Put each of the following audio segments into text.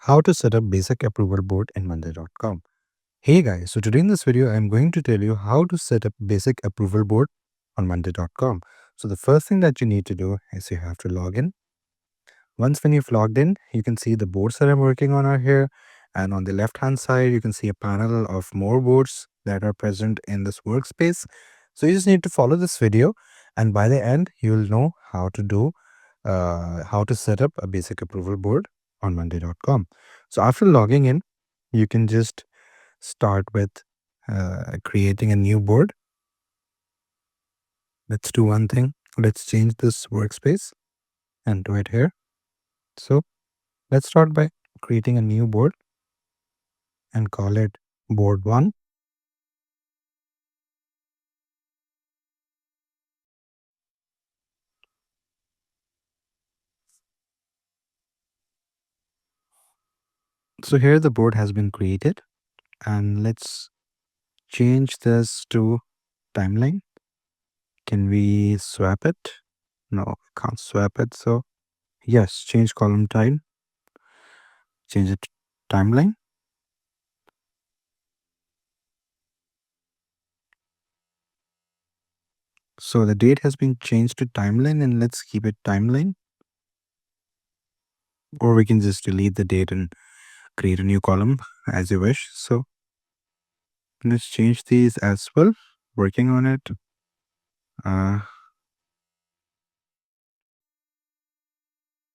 How to set up basic approval board in monday.com. Hey guys, so today in this video I'm going to tell you how to set up basic approval board on monday.com. So the first thing that you need to do is you have to log in. Once when you've logged in, you can see the boards that I'm working on are here, and on the left hand side you can see a panel of more boards that are present in this workspace. So you just need to follow this video, and by the end you'll know how to set up a basic approval board on monday.com. So after logging in, you can just start with creating a new board. Let's do one thing. Let's change this workspace and do it here. So let's start by creating a new board and call it board 1. So here the board has been created, and let's change this to timeline. Can we swap it? No, can't swap it. So yes, change column time, change it to timeline. So the date has been changed to timeline, and let's keep it timeline. Or we can just delete the date and create a new column as you wish. So let's change these as well. Working on it.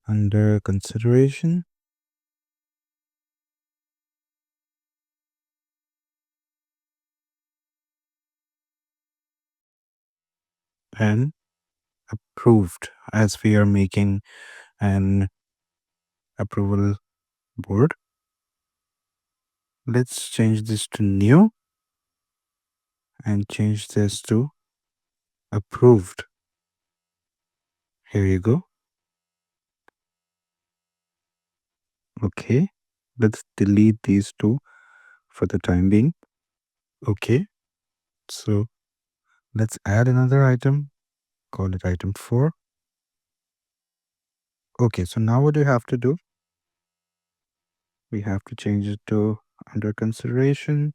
Under consideration. And approved, as we are making an approval board. Let's change this to new and change this to approved. Here you go. Okay, let's delete these two for the time being. Okay, so let's add another item, call it item 4. Okay, so now what do you have to do? We have to change it to under consideration,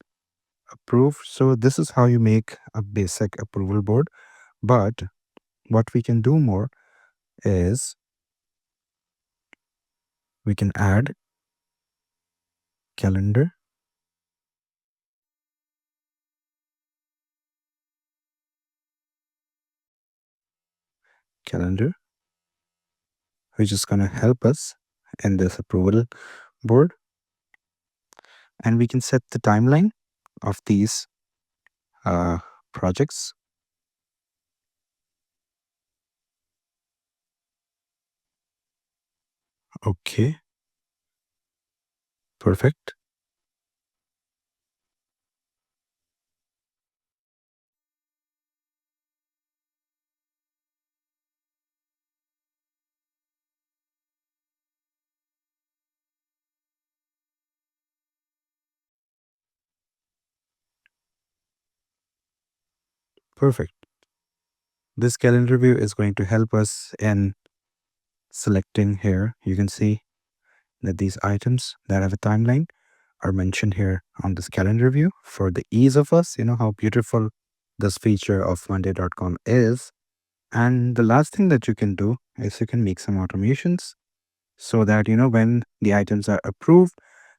approved. So this is how you make a basic approval board. But what we can do more is we can add calendar, which is going to help us in this approval board. And we can set the timeline of these projects. Okay, perfect. Perfect. This calendar view is going to help us in selecting here. You can see that these items that have a timeline are mentioned here on this calendar view for the ease of us. You know how beautiful this feature of monday.com is. And the last thing that you can do is you can make some automations so that, when the items are approved,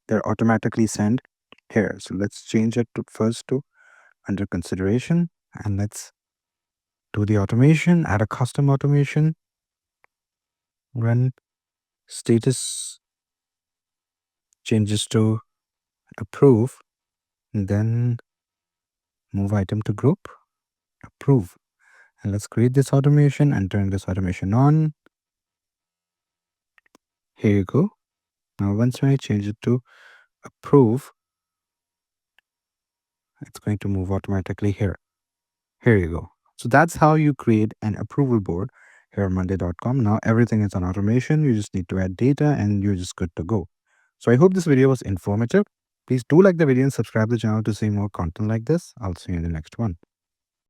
they're automatically sent here. So let's change it to first to under consideration, and let's do the automation, add a custom automation, run status changes to approve, and then move item to group, approve. And let's create this automation and turn this automation on. Here you go. Now once when I change it to approve, it's going to move automatically here. Here you go. So that's how you create an approval board here on monday.com. Now everything is on automation. You just need to add data and you're just good to go. So I hope this video was informative. Please do like the video and subscribe to the channel to see more content like this. I'll see you in the next one.